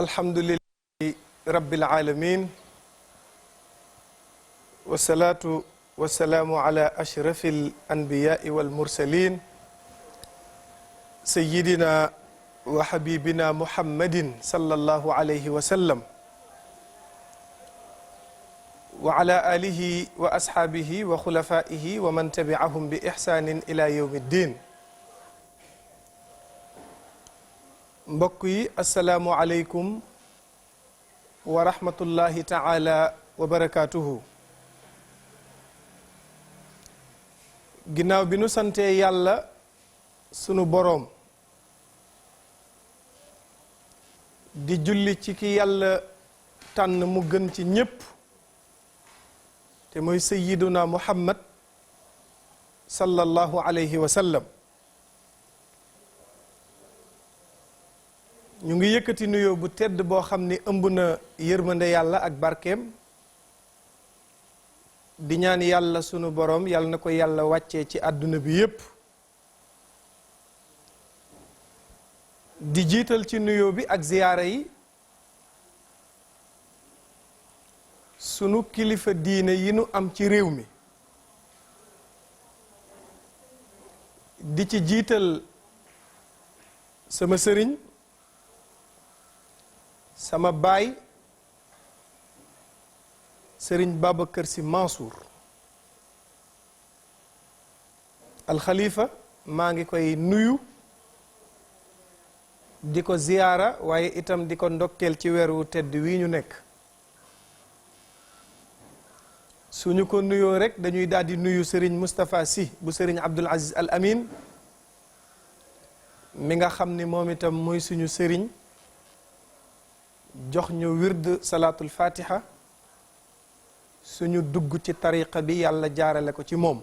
alhamdulillahi rabbil alamin wasalaatu wasalaamu ala ashrafil anbiyaai wal mursalin sayyidina wa habibina muhammadin sallallahu alayhi wa sallam wa ala alihi wa ashaabihi wa xulafaihi wa man tabiahum bi ihsanin ila yawmi ddin. mbokk yi asalaamu aleykum wa rahmatullahi taala wa barakaatuhu. ginnaaw bi nu santee yàlla sunu boroom di julli ci ki yàlla tànn mu gën ci ñépp te mooy sayyiduna muhammad sallallahu alayhi wa sallam, ñu ngi yëkkati nuyoo bu tedd boo xam ni ëmb na yërmande yàlla ak barkeem, di ñaan yàlla sunu boroom yàlla na ko yàlla wàccee ci àdduna bi yépp. di jiital ci nuyoo bi ak ziyaara yi sunu kilifa diine yi nu am ci réew mi, di ci jiital sama sëriñ sama baay sëriñ Babacar Sy Mansour alxalifa, maa ngi koy nuyu di ko ziyaara waaye itam di ko ndokkeel ci weeru tedd wi ñu nekk. suñu ko nuyoo rek dañuy daal di nuyu sëriñ Moustapha Sy bu sëriñ Abdul Aziz Al Amin mi nga xam ni moom itam mooy suñu sëriñ, jox ñu wird salaatul fatiha suñu dugg ci tariqa bi yàlla jaarale ko ci moom.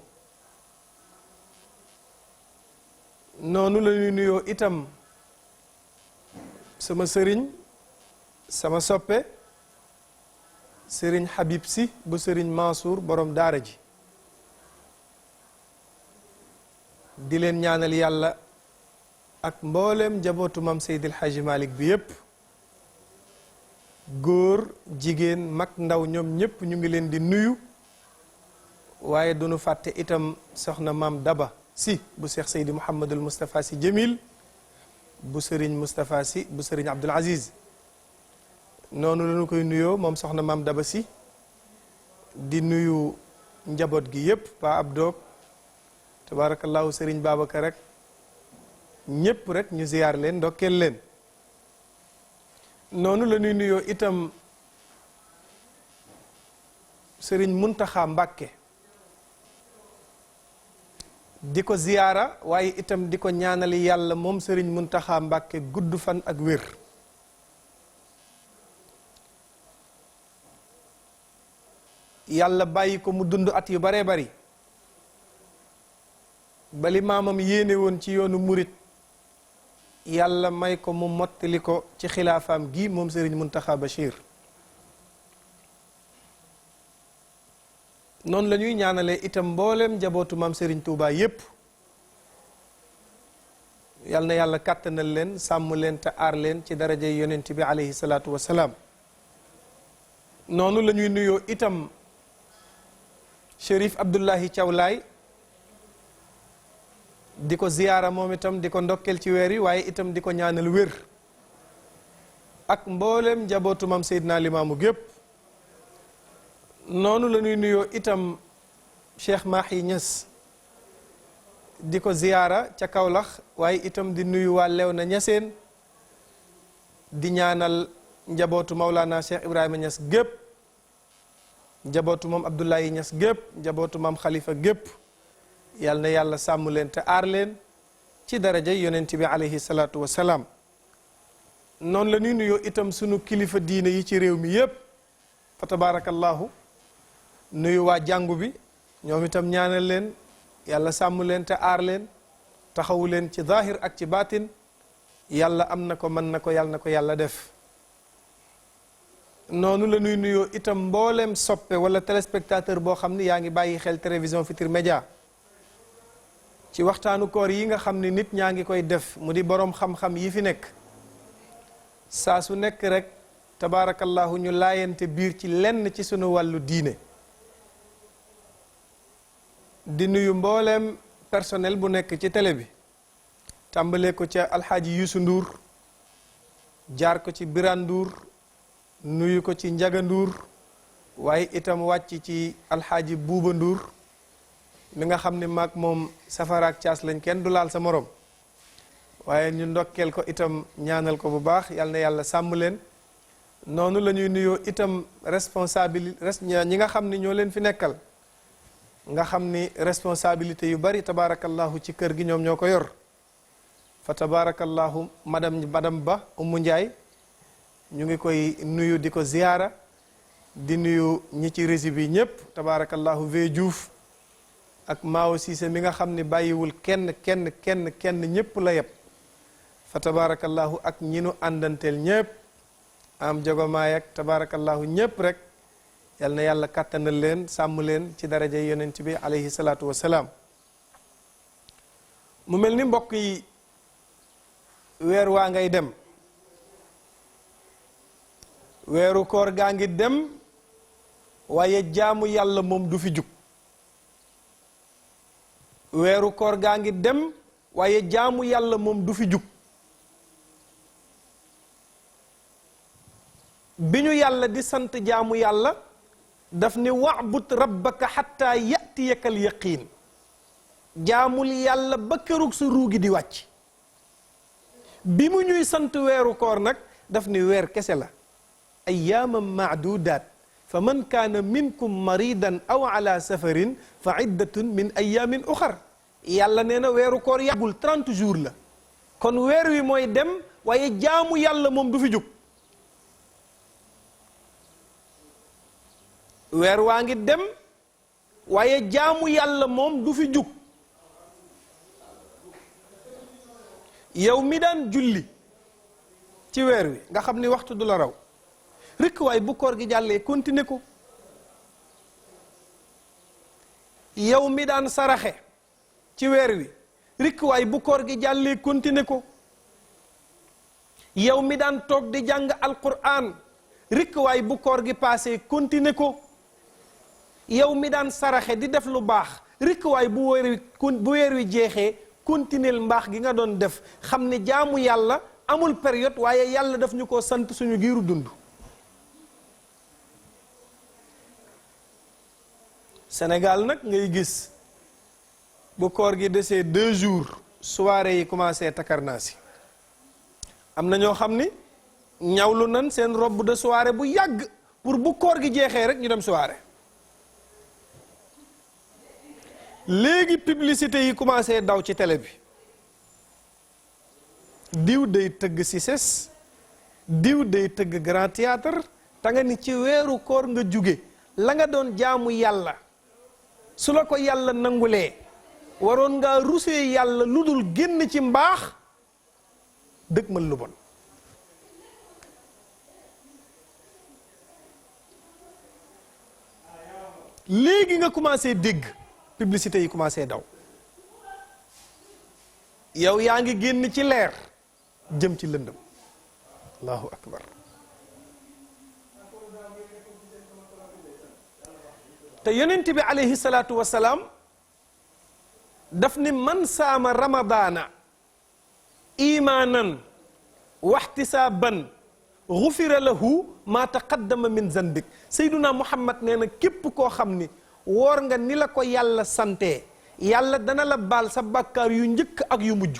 noonu la ñuy nuyoo itam sama sëriñ sama soppe sëriñ Habib Sy bu sëriñ Mansour borom daara ji, di leen ñaanal yàlla ak mboolem njabootu mam Seydil Hadji Malick bi yépp, góor jigéen mag ndaw ñoom ñépp ñu ngi leen di nuyu. waaye duñu fàtte itam soxna maam Daba Sy bu Cheikh Seydi Mouhamadul Moustapha Sy Jamil bu sëriñ Moustapha Sy bu sëriñ Abdul Aziz. noonu lañu koy nuyoo moom soxna maam Daba Sy, di nuyu njaboot gi yépp pa Abdoog tabarakallahu sëriñ Babacar rek ñépp rek ñu ziyaar leen ndokkeel leen. noonu la ñuy nuyoo itam sëriñ Muntaxa Mbàkke, di ko ziyaara waaye itam di ko ñaanali yàlla moom sëriñ Muntaxa Mbàkke gudd fan ak wér. yàlla bàyyi ko mu dund at yu baree bari bali maamam yéene woon ci yoonu murit yàlla may ko mu mottali ko ci xilaafaam gi moom sëriñ Muntaxa Bachir. noonu la ñuy ñaanalee itam mbooleem njabootu maam sëriñ Touba yépp, yal na yàlla kàttanal leen sàmm leen te aar leen ci darajay yonent bi alayhi salaatu wasalaam. noonu la ñuy nuyoo itam Chérif Abdullahi Thiawlaay, di ko ziyaara moom itam di ko ndokkeel ci weer yi waaye itam di ko ñaanal wér, ak mboolem njabootu mam Seydina Limaamu gépp. noonu la ñuy nuyoo itam Cheikh Mahi Niass, di ko ziyaara ca Kawlax waaye itam di nuyu waa Léona Niassène, di ñaanal njabootu Maulana Cheikh Ibrahima Niass gépp, njabootu moom Abdoulaye Niass gépp, njabootu maam Khalifa gépp. yal na yàlla sàmm leen te aar leen ci daraja yonent bi alayhi salaatu wa salaam. noonu la ñuy nuyoo itam sunu kilifa diine yi ci réew mi yépp fa tabaarakallahu, nuyu waa jàngu bi ñoom itam ñaanal leen yàlla sàmm leen te aar leen taxawu leen ci zahir ak ci baatin. yàlla am na ko mën na ko yàlla na ko yàlla def. noonu la ñuy nuyoo itam mbooleem soppe wala téléspectateur boo xam ni yaa ngi bàyyi xel télévision Futurs Médias ci waxtaanu koor yi nga xam ni nit ñaa ngi koy def mu di boroom xam-xam yi fi nekk saa su nekk rek tabaarakallahu ñu laayante biir ci lenn ci sunu wàllu diine. di nuyu mbooleem personnel bu nekk ci télé bi tàmbalee ko ca alxaaji Youssou Ndour jaar ko ci Birane Ndour nuyu ko ci Njaga Ndour waaye itam wàcc ci alxaaji Buuba Ndour mi nga xam ne maag moom safaraak caas lañ kenn du laal sa morom waaye ñu ndokkeel ko itam ñaanal ko bu baax yal na yàlla sàmm leen. noonu la ñuy nuyoo itam ñi nga xam ni ñoo leen fi nekkal nga xam ni responsabilité yu bari tabaarakallahu ci kër gi ñoom ñoo ko yor fa tabaarakallahu madame Ba Umu Njaay ñu ngi koy nuyu di ko ziyaara di nuyu ñi ci rési bi ñépp tabaarakallahu ve Diouf ak Mao Cissé mi nga xam ni bàyyiwul kenn ñépp la yeb fa tabaarakallahu ak ñi nu àndanteel ñépp am jogomaay ak tabaarakallahu ñépp rek yal na yàlla kàttanal leen sàmm leen ci daraja yonent bi alayhi salaatu wasalaam. mu mel ni mbokk yi weer waa ngay dem weeru koor gaa ngi dem waaye jaamu yàlla moom du fi jug. weeru koor gaa ngi dem waaye jaamu yàlla moom du fi jug. bi ñu yàlla di sant jaamu yàlla daf ni wa'bud rabbaka xatta yatiyakal yaqiin jaamul yàlla ba kërug sa ruugi di wàcc. bi mu ñuy sant weeru koor nag daf ni weer kese la ayyaaman maadudaat fa man kaana minkum maridan aw ala safarin fa iddatun min ayyaamin uxar. yàlla nee na weeru koor yàggul 30 jours la kon weer wi mooy dem waaye jaamu yàlla moom du fi jóg. weer waa ngi dem waaye jaamu yàlla moom du fi jug. yow mi daan julli ci weer wi nga xam ni waxtu du la raw rek waaye bu koor gi jàllee continuer ko. yow mi daan saraxe ci weer wi rek waaye bu koor gi jàllee continuer ko. yow mi daan toog di jàng alquran rek waaye bu koor gi paasee continuer ko. yow mi daan saraxe di def lu baax rek waaye bu weer wi jeexee continuer mbaax gi nga doon def xam ne jaamu yàlla amul période waaye yàlla daf ñu ko sant suñu giiru dund. Sénégal nag ngay gis bu koor gi desee 2 jours soirée yi commencé takarnaasi am na ñoo xam ni ñawlu nan seen robe de soirée bu yàgg pour bu koor gi jeexee rek ñu dem soirée. léegi publicité yi commencé daw ci télé bi diw day tëgg Cissesse diw day tëgg Grand Théâtre te nga ni ci weeru koor nga jóge la nga doon jaamu yàlla su la ko yàlla nangulee waroon ngaa rusee yàlla lu dul génn ci mbaax dëgg man lu bon. léegi nga commencé dégg publicité yi commencé daw yow yaa ngi génn ci leer jëm ci lëndëm allahu akbar. te yonent bi alayhi salaatu wasalaam daf ni man saama ramadaana imaanan waxtisaaban gufira lahu maa taqaddama min zanbik. Seyduna Muhammad nee na képp koo xam ni woor nga ni la ko yàlla sante yàlla dana la baal sa bàkkaar yu njëkk ak yu mujj.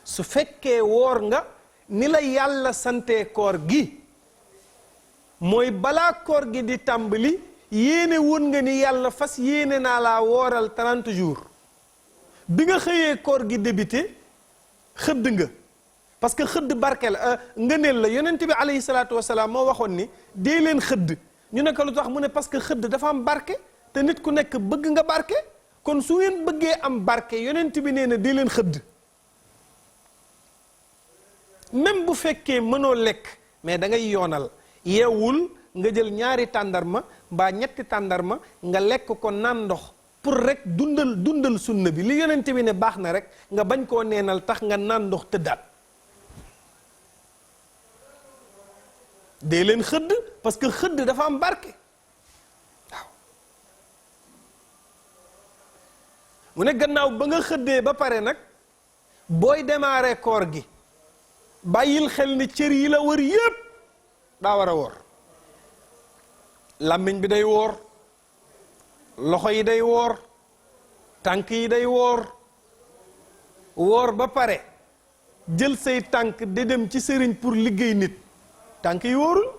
su fekkee woor nga ni la yàlla sante koor gi mooy balaa koor gi di tàmbali yéene woon nga ni yàlla fas yéene naa laa wooral 30 jours bi nga xëyee koor gi débuté xëdd nga parce que xëdd barke la ngëneel la. yonent bi alayhi salaatu wasalaam moo waxoon ni dee leen xëdd ñu ne ko lu tax mu ne parce que xëdd dafa am barke te nit ku nekk bëgg nga barke kon su ngeen bëggee am barke yonent bi nee na dee leen xëdd. même bu fekkee mënoo lekk mais da ngay yoonal yeewul nga jël 2 tàndarma mbaa 3 tàndarma nga lekk ko naan ndox pour rek dundal sunna bi li yonente bi ne baax na rek nga bañ koo neenal tax nga naan ndox tëddaat. dee leen xëdd parce que xëdd dafa am barke waaw. mu ne gannaaw ba nga xëddee ba pare nag booy démarrer koor gi bàyyil xel ni cër yi la wër yépp daa war a woor. làmmiñ bi day woor, loxo yi day woor, tànk yi day woor. woor ba pare jël say tànk di dem ci sëriñ pour liggéey nit, tànk yi wóorul.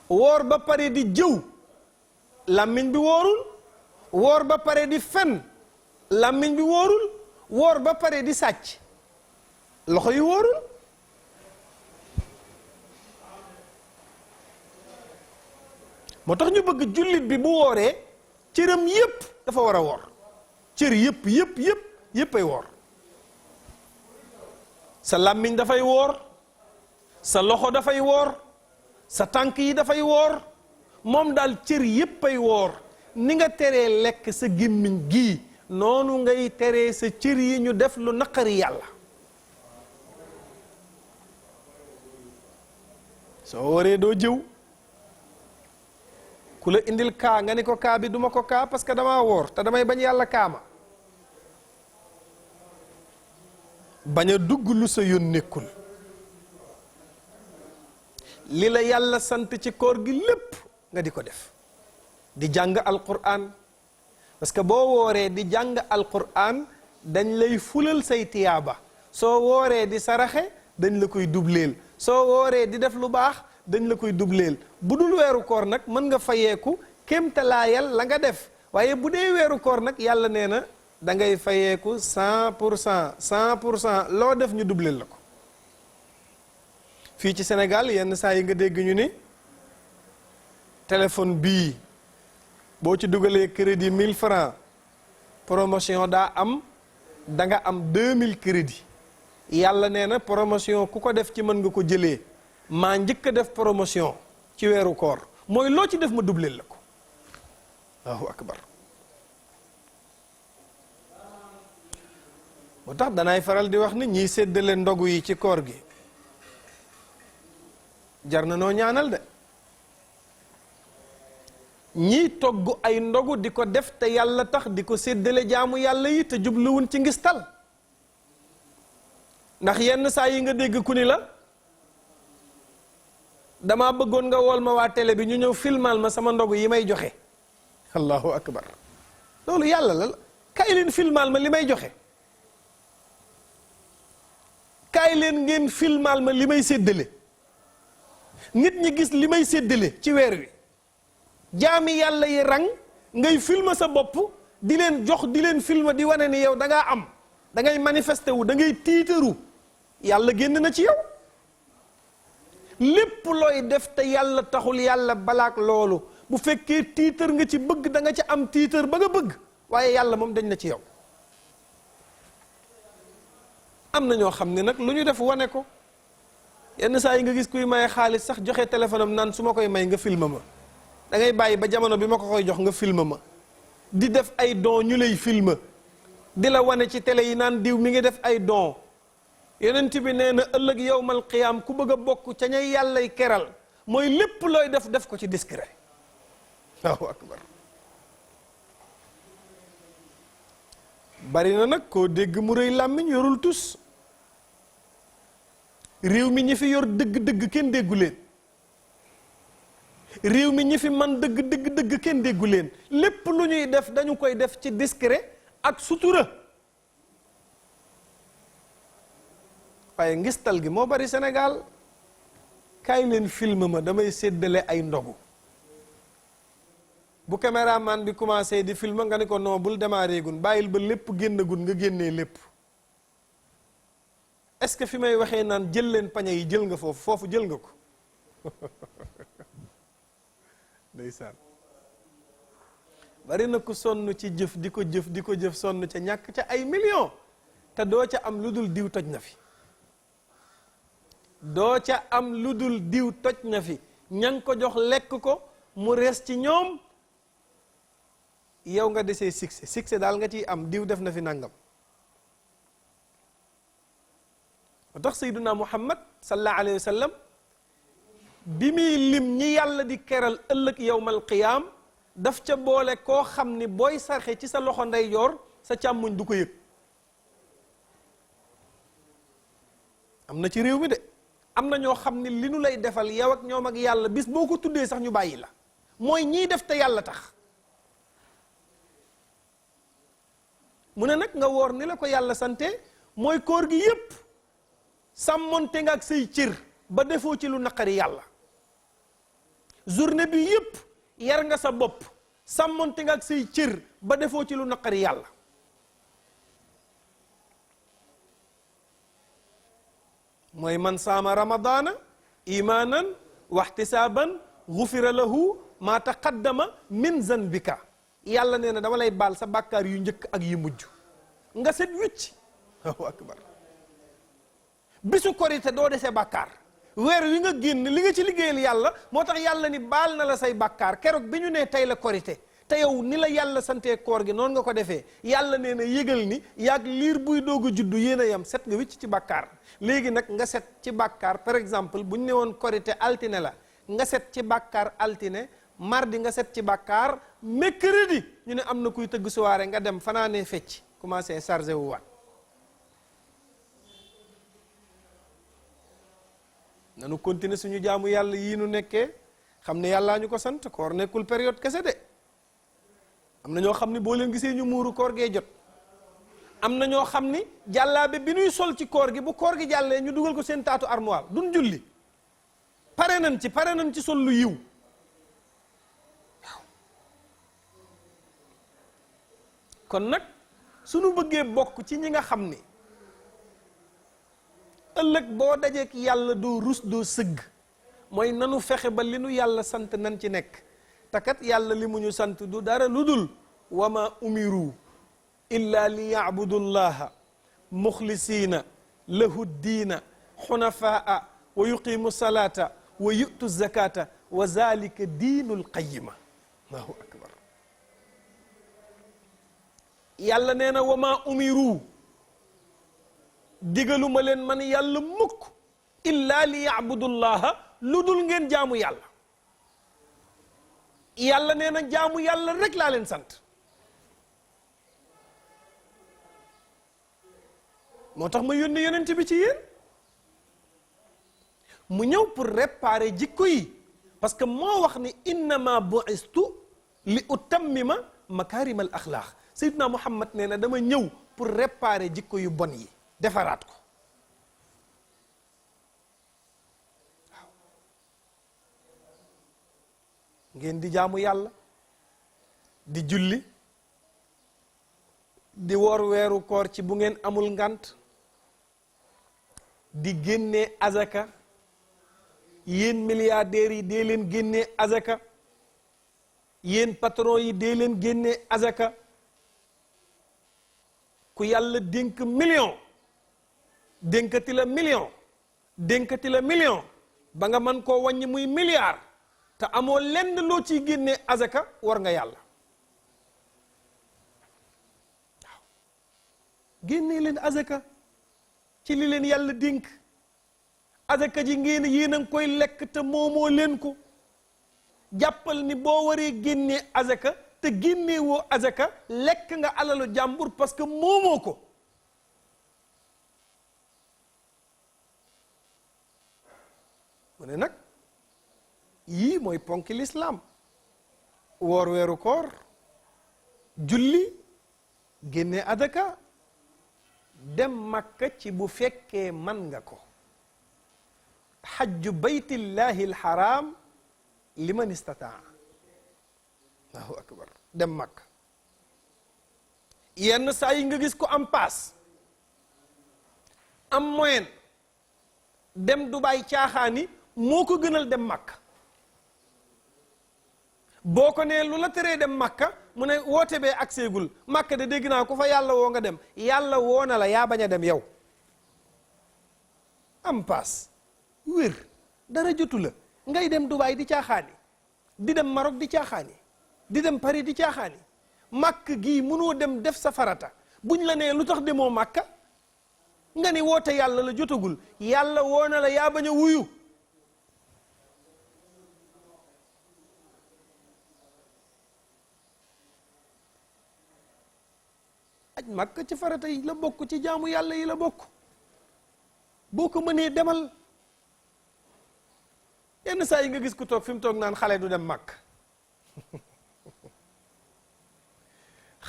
woor ba pare di jëw, làmmiñ bi wóorul. woor ba pare di fen, làmmiñ bi wóorul. woor ba pare di sàcc, loxo yi wóorul. moo tax ñu bëgg jullit bi bu wooree cëram yépp dafa war a woor. cër yépp ay woor. sa làmmiñ dafay woor, sa loxo dafay woor, sa tànk yi dafay woor. moom daal cër yépp ay woor. ni nga teree lekk sa gémmiñ gii noonu ngay teree sa cër yi ñu def lu naqari yàlla. soo wooree doo jëw. ku la indil kaa nga ni ko kaa bi duma ko kaa parce que damaa woor te damay bañ yàlla kaama. bañ a dugg lu sa yoon nekkul. li la yàlla sant ci koor gi lépp nga di ko def. di jàng alquran parce que boo wooree di jàng alquran dañ lay fulal say tiyaaba. soo wooree di saraxe dañ la koy dubleel. soo wooree di def lu baax dañ la koy dubleel. bu dul weeru koor nag mën nga fayeeku kéemtalaayal la nga def waaye bu dee weeru koor nag yàlla nee na da ngay fayeeku 100% loo def ñu dubleel la ko. fii ci Sénégal yenn saa yi nga dégg ñu ni téléphone bii boo ci dugalee crédit 1000 francs promotion daa am da nga am 2000 crédit. yàlla nee na promotion ku ko def ci mën nga ko jëlee maa njëkk a def promotion ci weeru koor mooy loo ci def ma dubleel la ko. Allahu akbar. moo tax danaay faral di wax ni ñiy séddale ndogu yi ci koor gi jar na noo ñaanal de. ñiy togg ay ndogu di ko def te yàlla tax di ko séddale jaamu yàlla yi te jubluwun ci ngistal. ndax yenn saa yi nga dégg ku ni la dama bëggoon nga wool ma waa télé bi ñu ñëw filmal ma sama ndogu yi may joxe. Allahu akbar. loolu yàlla la kaay leen filmal ma li may joxe. kaay leen ngeen filmal ma li may séddale. nit ñi gis li may séddale ci weer wi. jaami yàlla yi rang ngay filma sa bopp di leen jox di leen filma di wane ni yow da ngaa am da ngay manifesté wu da ngay tiitaru yàlla génn na ci yow. lépp looy def te yàlla taxul yàlla balaak loolu bu fekkee tiitar nga ci bëgg da nga ci am tiitar ba nga bëgg waaye yàlla moom dañ na ci yow. am na ñoo xam ne nag lu ñu def wane ko yenn saa yi nga gis kuy maye xaalis sax joxe téléphone am naan su ma koy may nga filma ma. da ngay bàyyi ba jamono bi ma ko koy jox nga filma ma. di def ay don ñu lay filma di la wane ci télé yi naan diw mi ngi def ay don. yonent bi nee na ëllëg yowmal qiyaam ku bëgg a bokk ca ñay yàllay keral mooy lépp looy def ko ci discret. Allahu akbar. bari na nag koo dégg mu rëy làmmiñ yorul tus. réew mi ñi fi yor dëgg-dëgg kenn déggu leen. réew mi ñi fi man dëgg kenn déggu leen lépp lu ñuy def dañu koy def ci discret ak sutura. waaye ngistal gi moo bari Sénégal. kaay leen film ma damay séddale ay ndogu. bu caméraman bi commencé di film nga ni ko non bul démarrer gun bàyyil ba lépp génn gun nga génnee lépp. est-ce que fi may waxee naan jël leen pañe yi jël nga foofu jël nga ko. ndeysaan. bari na ku sonn ci jëf di ko jëf sonn ca ñàkk ca ay millions te doo ca am lu dul diw toj na fi. doo ca am lu dul diw toj na fi ña ngi ko jox lekk ko mu rees ci ñoom yow nga desee succès daal nga ciy am diw def na fi nangam. moo tax sayduna muhammad sallallahu alayhi wa sallam bi muy lim ñi yàlla di keral ëllëg yowmal qiyaam daf ca boole koo xam ni booy sarxe ci sa loxo ndeyjoor sa càmmuñ du ko yëg. am na ci réew mi de am na ñoo xam ni li nu lay defal yow ak ñoom ak yàlla bis boo ko tuddee sax ñu bàyyi la mooy ñiy def te yàlla tax. mu ne nag nga woor ni la ko yàlla sante mooy koor gi yépp sàmmonte nga ak say cër ba defoo ci lu naqari yàlla. journée bi yépp yar nga sa bopp sàmmonte nga ak say cër ba defoo ci lu naqari yàlla. mooy man saama ramadaana imaanan waxtisaaban gufira lahu maa taqaddama min zanbika. yàlla nee na dama lay baal sa bàkkaar yu njëkk ak yu mujj nga set wicc. Allahu akbar. bisu korite doo dese bàkkaar weer wi nga génn li nga ci liggéeyal yàlla moo tax yàlla ni baal na la say bàkkaar keroog bi ñu nee tey la korite te yow ni la yàlla santee koor gi noonu nga ko defee yàlla nee na yëgal ni yaag liir buy doog a juddu yéen a yam set nga wicc ci bàkkaar. léegi nag nga set ci bàkkaar par exemple bu ñu ne woon korite altine la nga set ci bàkkaar altine mardi nga set ci bàkkaar mercredi ñu ne am na kuy tëgg soirée nga dem fanaanee fecc commencé chargé wu waat. nanu continuer suñu jaamu yàlla yii nu nekkee xam ne yàllaa ñu ko sant koor nekkul période kese de. am na ñoo xam ni boo leen gisee ñu muuru koor gee jot. am na ñoo xam ni jàllaabe bi nuy sol ci koor gi bu koor gi jàllee ñu dugal ko seen taatu armoire duñ julli pare nañ ci sol lu yiw. waaw kon nag suñu bëggee bokk ci ñi nga xam ni ëllëg boo dajeek yàlla doo rus doo sëgg mooy nanu fexe ba li nu yàlla sant nan ci nekk takat yàlla li mu ñu sant du dara lu dul wa ma umiru illa li yacbudu llaha muxlisiina lahu ddiina xunafaa wa yuqimu salata wa yu'tu zakata wa zalika diinul qayima. allahu akbar. yàlla nee na wa ma umiru digaluma leen man yàlla mukk illa li yacbudullaha lu dul ngeen jaamu yàlla. yàlla nee na jaamu yàlla rek laa leen sant. moo tax ma yónni yonent bi ci yéen mu ñëw pour réparer jikko yi parce que moo wax ni innama bu'istu li utammima makaarimal axlaaq. Seydina Muhammad nee na dama ñëw pour réparer jikko yu bon yi defaraat ko. waaw ngeen di jaamu yàlla di julli di woor weeru koor ci bu ngeen amul ngant di génnee azaka yéen milliardaires yi dee leen génnee azaka yéen patron yi dee leen génnee azaka ku yàlla dénk million dénkati la million dénkati la million ba nga mën koo wàññi muy milliard te amoo lenn loo ciy génnee azaka war nga yàlla. waaw génnee leen azaka ci li leen yàlla dénk. azaka ji ngeen yéen a ngi koy lekk te moomoo leen ko jàppal ni boo waree génnee azaka te génnee woo azaka lekk nga alalu jàmbur parce que moomoo ko. mu ne nag yii mooy ponki lislaam woor weeru koor julli génnee azaka dem makka ci bu fekkee man nga ko. xajju baytillahi alxaram liman istataa. allahu akbar. dem Makka yenn saa yi nga gis ko am paas am moyen dem Dubaay caaxaani moo ko gënal dem Makka. boo ko nee lu la teree dem Makka mu ne woote bee ak seegul Makka de dégg naa ko fa yàlla woo nga dem yàlla woo na la yaa bañ a dem yow. am paas wér dara jotu la ngay dem Dubaay di caaxaani di dem Maroc di caaxaani di dem Paris di caaxaani màkk gii mënoo dem def sa farata buñ la nee lu tax demoo màkka nga ni woote yàlla la jotagul yàlla woona la yaa bañ a wuyu aj màkka ci farata yi la bokk ci jaamu yàlla yi la bokk boo ko mënee demal yenn saa yi nga gis ku toog fi mu toog naan xale du dem màkk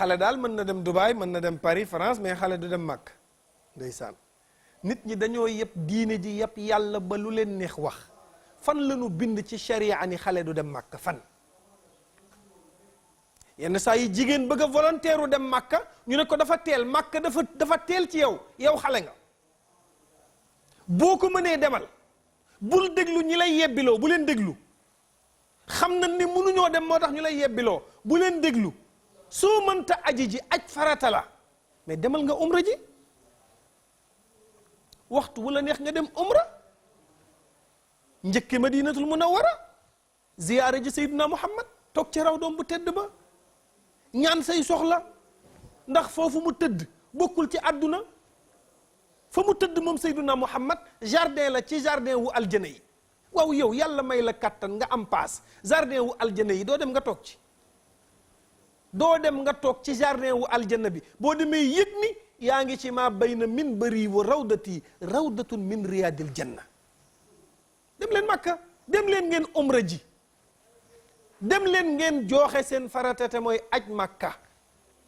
xale daal mën na dem Dubaï mën na dem Paris France mais xale du dem màkk ndeysaan nit ñi dañoo yëpp diine ji yëpp yàlla ba lu leen neex wax fan la ñu bind ci sharia ni xale du dem màkk fan yenn saa yi jigéen bëgg a volontaire dem màkka ñu ne ko dafa teel màkka dafa teel ci yow xale nga boo ko mënee demal bul déglu ñi lay yebbiloo bu leen déglu xam na ni mënuñoo dem moo tax ñu lay yebbiloo bu leen déglu soo mënta aji ji aj farata la mais demal nga umra ji waxtu wala neex nga dem umra njëkke madinatul munawwara ziyaara ji sayyidina muhammad toog ci raw doom bu tedd ba ñaan say soxla ndax foofu mu tëdd bokkul ci àdduna fa mu tëdd moom sayyidina muhammad jardin la ci jardin wu aljana yi waaw yow yàlla may la kattan nga am paas jardin wu aljana yi doo dem nga toog ci doo dem nga toog ci jardin wu aljana bi boo demee yëg ni yaa ngi ci maa bayna minbari wa rawdati rawdatun min riyadil janna dem leen makka dem leen ngeen umra ji dem leen ngeen jooxe seen farata te mooy aj makka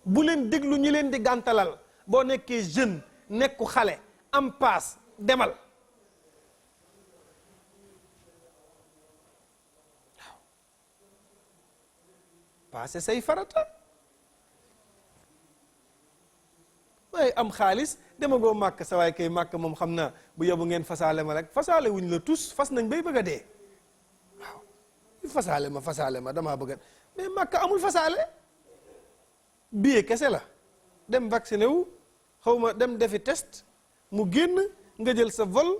bu leen déglu ñi leen di gàntalal boo nekkee jeune nekku xale am paas demal waaw paase say farata waaye am xaalis demagoo màkk sa waay kay màkk moom xam naa bu yobu ngeen fasaale ma rek fasaale wuñ la tus fas nañ bay bëgg a dee waaw fasaale ma damaa bëgg a mais màkk amul fasaale billet kese la dem vacciné wu xaw ma dem defi test mu génn nga jël sa vol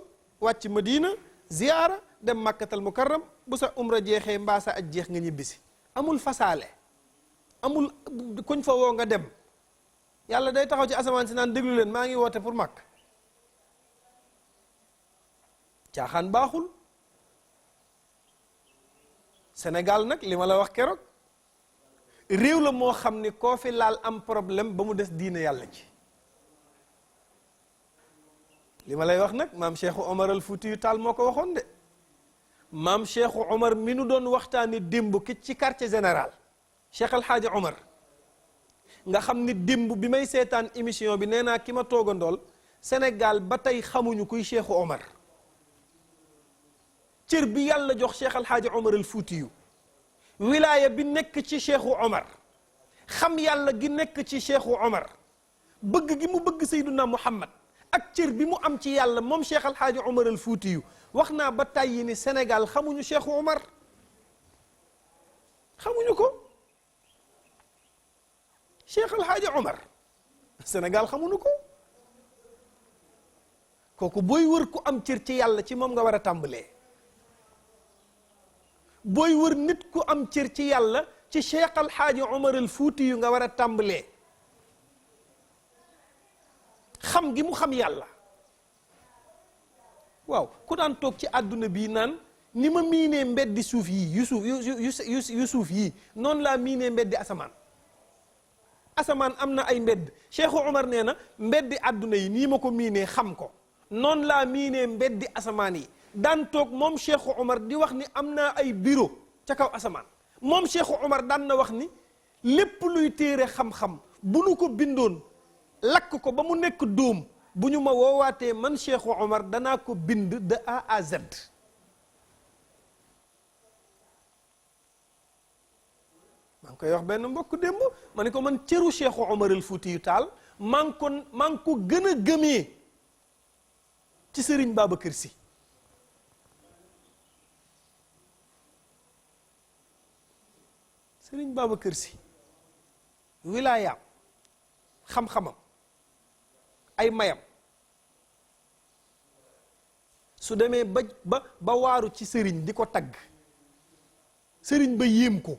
wàcc Madina ziyaara dem màkkatal mukarram bu sa umra jeexee mbaa sa aj jeex nga ñibbisi amul fasaale amul kuñ fa woo nga dem yàlla day taxaw ci asamaan si naan déglu leen maa ngi woote pour màkk caaxaan baaxul Sénégal nag li ma la wax keroog réew la moo xam ni koo fi laal am problème ba mu des diine yàlla ci li ma lay wax nag maam Cheikh Omar al Foutiyu Taal moo ko waxoon de maam Cheikh Omar mi nu doon waxtaani démb ki ci quartier général Cheikh Al Hadji Omar nga xam ni démb bi may seetaan émission bi nee naa ki ma toogandool Sénégal ba tey xamuñu kuy Cheikh Omar cër bi yàlla jox Cheikh Al Hadji Omar al Foutiyu wilaaya bi nekk ci Cheikh Omar xam yàlla gi nekk ci Cheikh Omar bëgg gi mu bëgg Seydina Muhammad ak cër bi mu am ci yàlla moom Cheikh Al Hadji Omar al Foutiyu wax naa ba tàyyi ni Sénégal xamuñu Cheikh Omar xamuñu ko Cheikh Al Hadji Omar Sénégal xamuñu ko kooku booy wër ku am cër ci yàlla ci moom nga war a tàmbalee booy wër nit ku am cër ci yàlla ci Cheikh Al Hadji Omar al Foutiyu nga war a tàmbalee xam gi mu xam yàlla waaw ku daan toog ci àdduna bii naan ni ma miinee mbeddi suuf yii yu suuf yii noonu laa miinee mbeddi asamaan am na ay mbedd Cheikh Omar nee na mbeddi àdduna yi nii ma ko miinee xam ko noonu laa miinee mbeddi asamaan yi daan toog moom Cheikh Omar di wax ni am naa ay bureau ca kaw asamaan moom Cheikh Omar daan na wax ni lépp luy téere xam-xam bu nu ko bindoon lakk ko ba mu nekk dóom bu ñu ma woowaatee man Cheikh Omar danaa ko bind de A à Z maa ngi koy wax benn mbokk démb ma ne ko man cëru Cheikh Omar al Foutiyu Taal maa ngi ko gën a gëmee ci Serigne Babacar Sy Serigne Babacar Sy wilaayaam xam-xamam ay mayam su demee ba waaru ci sëriñ di ko tagg sëriñ ba yéem ko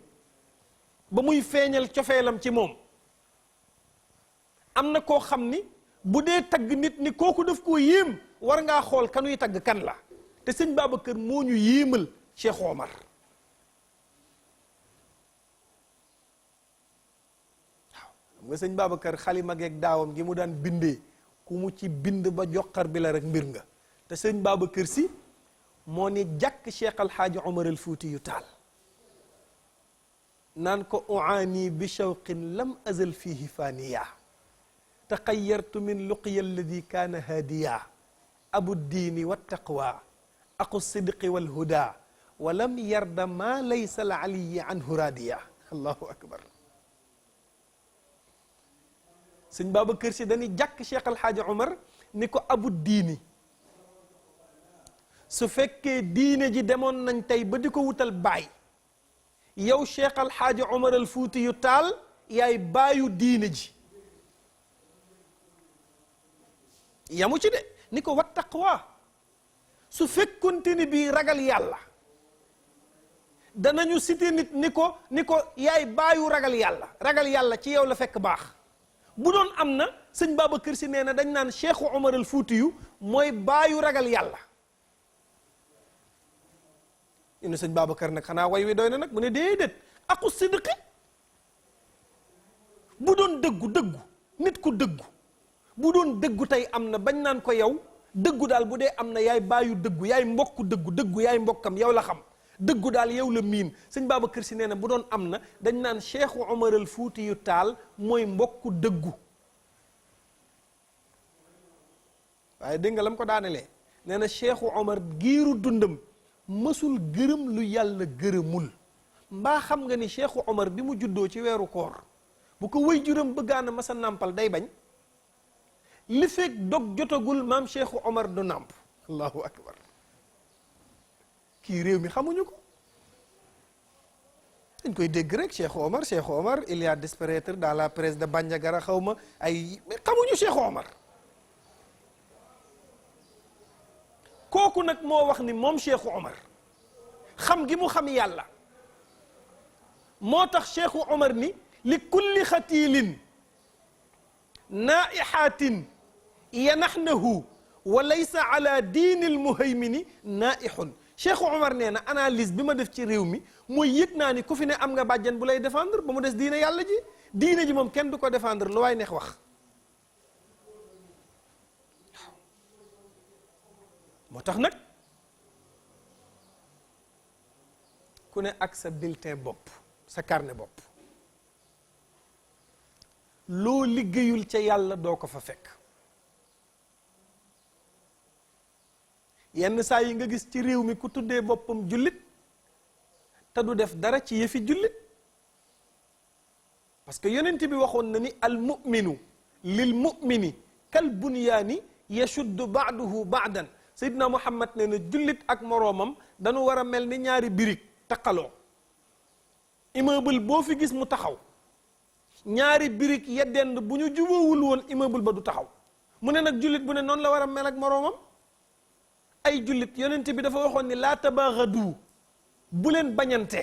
ba muy feeñal cofeelam ci moom am na koo xam ni bu dee tagg nit ni kooku daf koo yéem war ngaa xool kanuy tagg kan la te sëñ Babacar moo ñu yéemal Cheikh Omar waaw xam nga sëñ Babacar xalima geeg daawam gi mu daan bindee ku mu ci bind ba joxar bi la rek mbir nga te sëñ Babacar si moo ni jàkk Cheikh Alxaaji Omar al Fuuti yu Taal naan ko uaani bi shawqin lam azal fihi faniya taxayartu min luqiya alladi kaana haadiya abu diini wa taqwa aqu sidqi wal huda wa lam yarda ma laysa al aliyi anhu raadiya allahu akbar sëñ Babacar si dañuy jàkk Cheikh Alxaaji Omar ni ko abu diini su fekkee diine ji demoon nañ tey ba di ko wutal baay yow Cheikh Alxaaji Omar al Fuuti yu Taal yaay baayu diine ji yamu ci de ni ko wat taqwa su fekkonte ni bii ragal yàlla danañu cité nit ni ko yaay baayu ragal yàlla ci yow la fekk baax bu doon am na sëñ Babacar si nee na dañ naan Cheikh Omar al Fuuti yu mooy baayu ragal yàlla ñu ne sëñ Babacar nag xanaa way wi doy na nag mu ne déedéet aqu sidqi bu doon dëggu nit ku dëggu bu doon dëggu tey am na bañ naan ko yow dëggu daal bu dee am na yaay baayu dëggu yaay mbokku dëggu yaay mbokkam yow la xam dëggu daal yow la miin sëñ Babacar si nee na bu doon am na dañ naan Cheikh Omar al Fuuti yu Taal mooy mbokku dëggu waaye dégg nga lam ko daanelee nee na Cheikh Omar giiru dundam mësul gërëm lu yàlla gërëmul mbaa xam nga ni Cheikh Omar bi mu juddoo ci weeru koor bu ko way juram bëggaana masa nàmpal day bañ li fekk dog jotagul maam Cheikh Omar du nàmp allahu akbar kii réew mi xamuñu ko dañ koy dégg rek Cheikh Omar il y a disparaître dans la presse de Bandiagara xaw ma ay xamuñu Cheikh Omar kooku nag moo wax ni moom Cheikh Omar xam gi mu xam yàlla moo tax Cheikh Omar ni li kulli xatiilin naa'ixaatin yanaxnahu wa laysa ala diini almuhaymini naa'ixun Cheikh Omar nee na analyse bi ma def ci réew mi mooy yëg naa ni ku fi ne am nga bàjjen bu lay défendre ba mu des diine yàlla ji diine ji moom kenn du ko défendre lu waay neex wax moo tax nag ku ne ak sa bulletin bopp sa carnet bopp loo liggéeyul ca yàlla doo ko fa fekk yenn saa yi nga gis ci réew mi ku tuddee boppam jullit te du def dara ci yëfi jullit parce que yonent bi waxoon na ni al muminu lil mumini kal bunyaani yashuddu baaduhu baadan Seydina Muhammad nee na jullit ak moroomam dañu war a mel ni ñaari birig taqaloo immeuble boo fi gis mu taxaw ñaari birig ya dend bu ñu jubóowul woon immeuble ba du taxaw mu ne nag jullit bu ne noonu la war a mel ak moroomam ay jullit yonent bi dafa waxoon ni laa tabaagadu bu leen bañante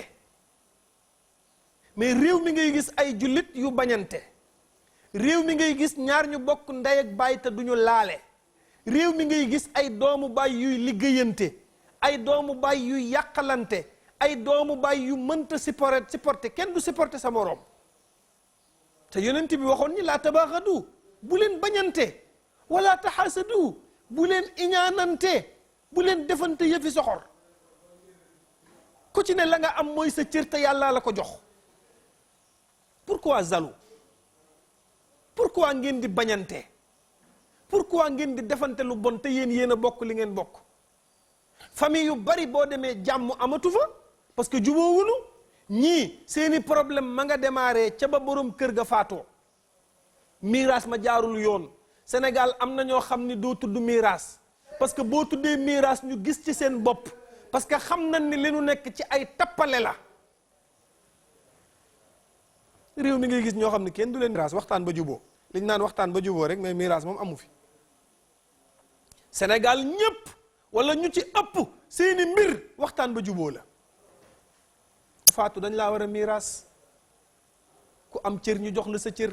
mais réew mi ngay gis ay jullit yu bañante réew mi ngay gis ñaar ñu bokk ndey ak baay te duñu laale réew mi ngay gis ay doomu baay yuy liggéeyante ay doomu baay yuy yàqalante ay doomu baay yu mënta supporter kenn du supporter sa moroom te yonent bi waxoon ni laa tabaagadu bu leen bañante wala taxaasadu bu leen iñaanante bu leen defante yëfi soxor ku ci ne la nga am mooy sa cër te yàlla la ko jox pourquoi jaloux pourquoi ngeen di bañante pourquoi ngeen di defante lu bon te yéen a bokk li ngeen bokk famille yu bari boo demee jàmm amatu fa parce que jubóowunu ñii seeni problème ma nga démarré ca ba borom kër ga faatoo miraas ma jaarul yoon Sénégal am na ñoo xam ni doo tudd miraas parce que boo tuddee miraas ñu gis ci seen bopp parce que xam nañ ni li nu nekk ci ay tappale la réew mi ngay gis ñoo xam ne kenn du leen miraas waxtaan ba juboo liñ naan waxtaan ba juboo rek mais miraas moom amu fi Sénégal ñépp wala ñu ci ëpp seeni mbir waxtaan ba juboo la faatu dañ laa war a miraas ku am cër ñu jox la sa cër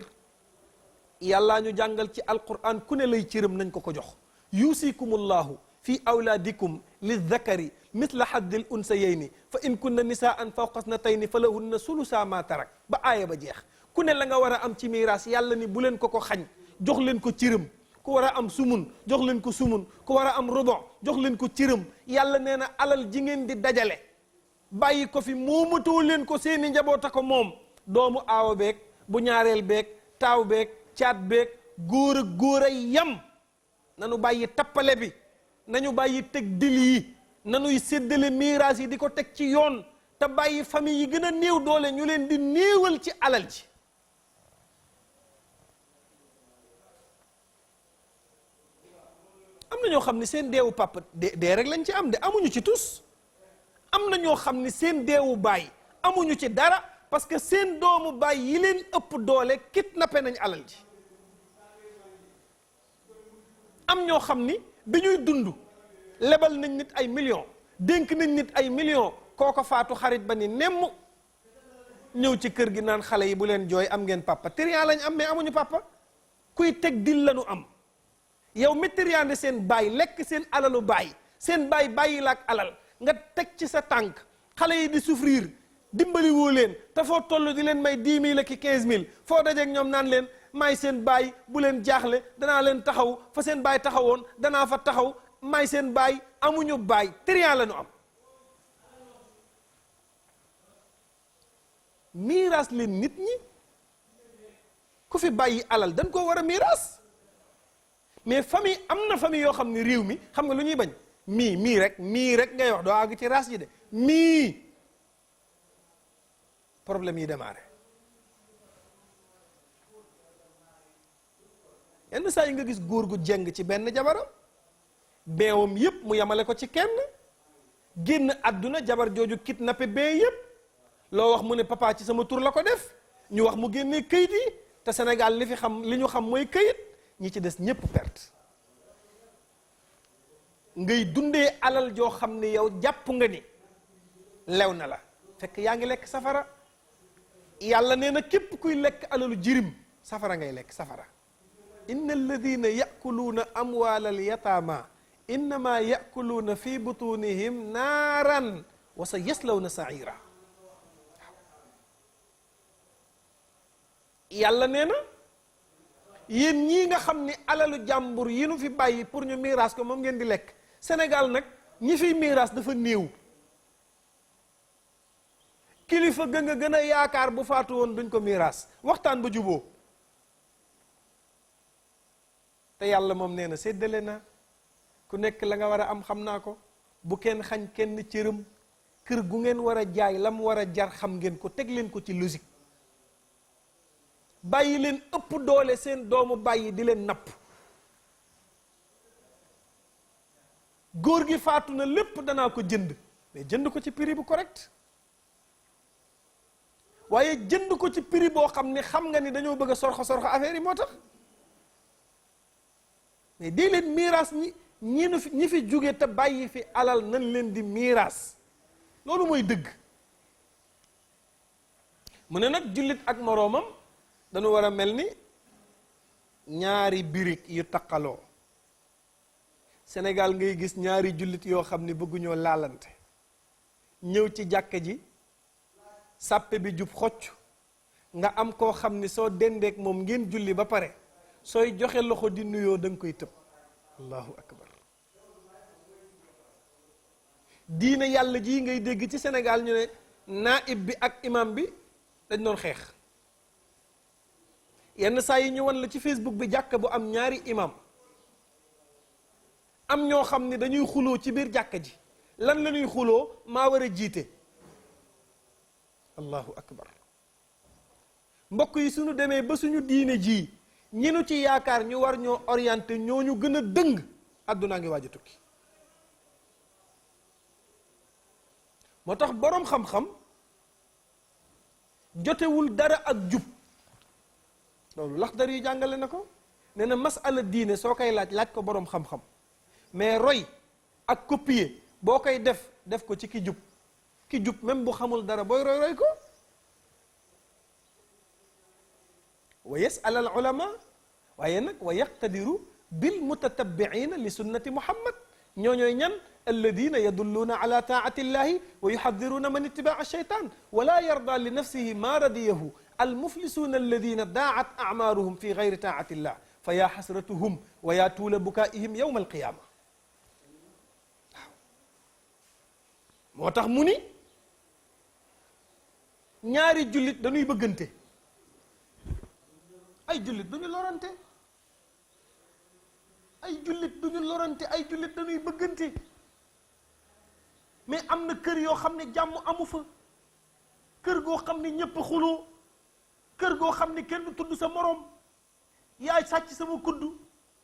yàllaa ñu jàngal ci alquran ku ne lay cëram nañ ko ko jox. yusikumullahu fi awlaadikum lizakari mithla haddil unsayayni fa in kunna nisaan fawqa snatayni fa lahunna sulusa ma tarak ba aaya ba jeex. ku ne la nga war a am ci miiraas yàlla ni bu leen ko xañ, jox leen ko cëram. ku war a am sumun jox leen ko sumun, ku war a am rubu jox leen ko cëram. yàlla nee na alal ji ngeen di dajale bàyyi ko fi moomatoo leen ko seeni njaboota ko moom. doomu aawa beeg bu ñaareel beeg taaw beeg caat beeg góor ak góor ay yam. nanu bàyyi tappale bi, nañu bàyyi teg dil yi, nanuy séddale miiraas yi di ko teg ci yoon, te bàyyi famille yi gën a néew doole ñu leen di néewal ci alal ji. am na ñoo xam ne seen deewu papa dee rek lañ ci am de amuñu ci tus. am na ñoo xam ne seen deewu baay amuñu ci dara parce que seen doomu baay yi leen ëpp doole kidnappé nañ alal ji. am ñoo xam ni bi ñuy dund lebal nañ nit ay millions, dénk nañ nit ay millions, kooko faatu xarit ba ni nemm ñëw ci kër gi naan xale yi bu leen jooy am ngeen papa. trian lañ am mais amuñu papa. kuy teg dil lañu am. yow mi triande seen baay lekk seen alalu baay, seen baay bàyyi la ak alal nga teg ci sa tànk xale yi di souffrir dimbali woo leen te foo toll di leen may 10 000 ak 15 000 foo dajeeg ñoom naan leen may seen baay bu leen jaaxle danaa leen taxaw fa seen baay taxawoon danaa fa taxaw may seen baay. amuñu baay, trian la ñu am. miiras leen nit ñi. ku fi bàyyi alal dañ koo war a miiras. mais famille am na famille yoo xam ne réew mi xam nga lu ñuy bañ mii rek ngay wax doo àgg ci raas ji de mii problème yi démarré. yenn saa yi nga gis góor gu jeng ci benn jabaram beewam yépp mu yamale ko ci kenn, génn àdduna jabar jooju kidnappé bee yépp. loo wax mu ne papa ci sama tur la ko def, ñu wax mu génnee këyit yi te Sénégal li ñu xam mooy këyit. ñi ci des ñépp perte. ngay dundee alal joo xam ne yow jàpp nga ni lew na la fekk yaa ngi lekk safara. yàlla nee na képp kuy lekk alalu jirim safara ngay lekk safara. inna alladina yakuluuna amwaalal yataama innama yakuluuna fi butunihim naaran wa sa yaslawna saira. yàlla nee na yéen ñii nga xam ni alalu jàmbur yi nu fi bàyyi pour ñu miiras ko moom ngeen di lekk. Sénégal nag ñi fiy miiras dafa néew. kilifa nga gën a yaakaar bu faatu woon duñ ko miiras waxtaan ba juboo te yàlla moom nee na séddale na ku nekk la nga war a am xam naa ko. bu kenn xañ kenn cëram. kër gu ngeen war a jaay la mu war a jar xam ngeen ko, teg leen ko ci logique. bàyyi leen ëpp doole seen doomu bàyyi di leen napp. góor gi faatu na lépp danaa ko jënd mais jënd ko ci prix bu correct. waaye jënd ko ci prix boo xam ne xam nga ni dañoo bëgg a sorxo affaire yi moo tax. mais dee leen miiras ñi fi jóge te bàyyi fi alal nañ leen di miiras. loolu mooy dëgg. mu ne nag jullit ak moroomam dañu war a mel ni ñaari birig yu taqaloo. Sénégal ngay gis ñaari jullit yoo xam ne bëgguñoo laalante. ñëw ci jàkka ji sàppe bi jub xocc nga am koo xam ni soo dendeek moom ngeen julli ba pare sooy joxe loxo di nuyoo da nga koy tëb. allahu akbar. diina yàlla ji ngay dégg ci Sénégal ñu ne naib bi ak imam bi dañ doon xeex. yenn saa yi ñu wan la ci Facebook bi jàkka bu am ñaari imam. am ñoo xam ne dañuy xuloo ci biir jàkka ji. lan la ñuy xuloo maa war a jiite. allahu akbar. mbokk yi suñu demee ba suñu diine ji ñi nu ci yaakaar ñu war ñoo orienté ñoo ñu gën a dëng àddunaa ngi waaj a tukki. moo tax boroom xam-xam jotewul dara ak jub. loolu Laxdari yu jàngale na ko. nee na masala diine soo koy laaj ko boroom xam-xam. mais roy ak copier boo koy def ko ci ki jub même bu xamul dara booy roy ko. wa yas'al al ulama waaye nag wa yaqtadiru bil mutatabiina li sunnati muhammad ñooñooy ñan alladina yadulluuna ala taati illahi wa yuxadiruuna man itibaa sheytan wala yarda li nafsihi ma radiyahu almuflisuuna alladina daat acmaaruhum fi gayri taati illah fa yaa xasratuhum wa yaa tuula bukaa'ihim yowma alqiyaama waaw moo tax mu ni ñaari jullit dañuy bëggante ay jullit duñu lorante ay jullit duñu lorante ay jullit dañuy bëggante mais am na kër yoo xam ne jàmm amu fa kër goo xam ne ñépp xuloo kër goo xam ne kenn tudd sa moroom yaa sàcc sama kudd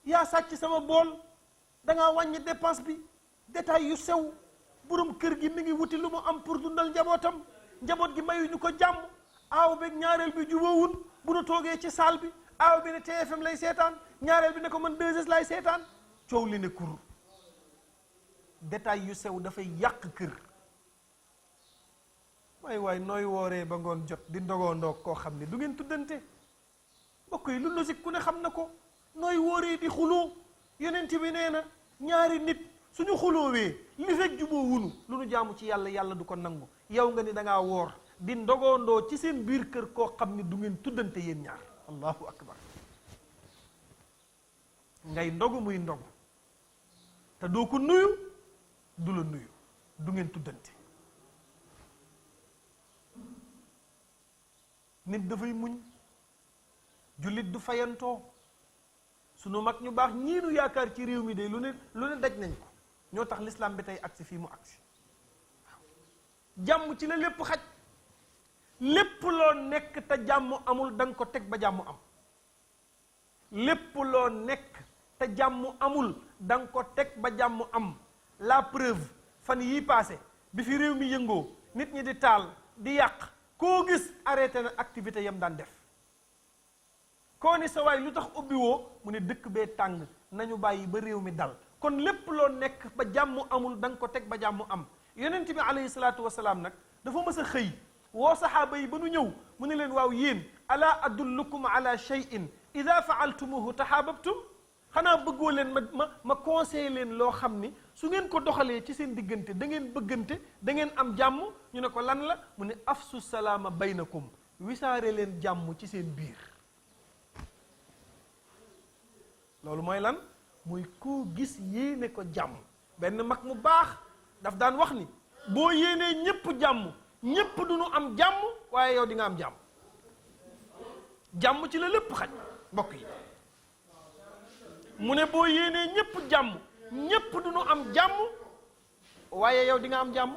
yaa sàcc sama bool dangaa wàññi dépense bi détail yu sew borom kër gi mi ngi wuti lu mu am pour dundal njabootam njaboot gi mayuñu ko jàmm aaw beeg ñaareel bi jubóowun bu nu toogee ci salle bi aaw bi ne TFM lay seetaan ñaareel bi ne ko man 2S lay seetaan coow li ne kur détail yu sew dafay yàq kër waay nooy wooree ba ngoon jot di ndogoo ndoog koo xam ne du ngeen tuddante mbokk yi lu logique ku ne xam na ko nooy wooree di xuloo yonent bi nee na ñaari nit suñu xuloowee li fekk juboo wunu lu nu jaamu ci yàlla yàlla du ko nangu yow nga ni da ngaa woor di ndogoondoo ci seen biir kër koo xam ne du ngeen tuddante yéen ñaar allahu akbar ngay ndogu muy ndogu te doo ko nuyu du la nuyu du ngeen tuddante nit dafay muñ jullit du fayantoo sunu mag ñu baax ñii nu yaakaar ci réew mi de lu ne daj nañ ko ñoo tax l'islam bi tey agsi fii mu agsi jàmm ci la lépp xaj lépp loo nekk te jàmm amul da nga ko teg ba jàmm am lépp loo nekk te jàmm amul da nga ko teg ba jàmm am la preuve fan yii passé bi fi réew mi yëngoo nit ñi di taal di yàq koo gis arrêté na activité yam daan def koo ni sa waay lu tax ubbi woo mu ne dëkk bee tàng nañu bàyyi ba réew mi dal kon lépp loo nekk ba jàmm amul da nga ko teg ba jàmm am yonent bi alayhi salaatu wasalaam nag dafa mës a xëy woo saxaaba yi ba nu ñëw mu ne leen waaw yéen ala adullukum ala shay'in ida faaltumuhu tahaababtum xanaa bëggoo leen ma conseillé leen loo xam ni su ngeen ko doxalee ci seen diggante da ngeen bëggante da ngeen am jàmm ñu ne ko lan la mu ne afsu salaama baynakum wisaare leen jàmm ci seen biir loolu mooy lan muy koo gis yéene ko jàmm benn mag mu baax daf daan wax ni boo yéenee ñépp jàmm ñépp du ñu am jàmm waaye yow di nga am jàmm jàmm ci la lépp xaj mbokk yi mu ne boo yéenee ñépp jàmm ñépp du ñu am jàmm waaye yow di nga am jàmm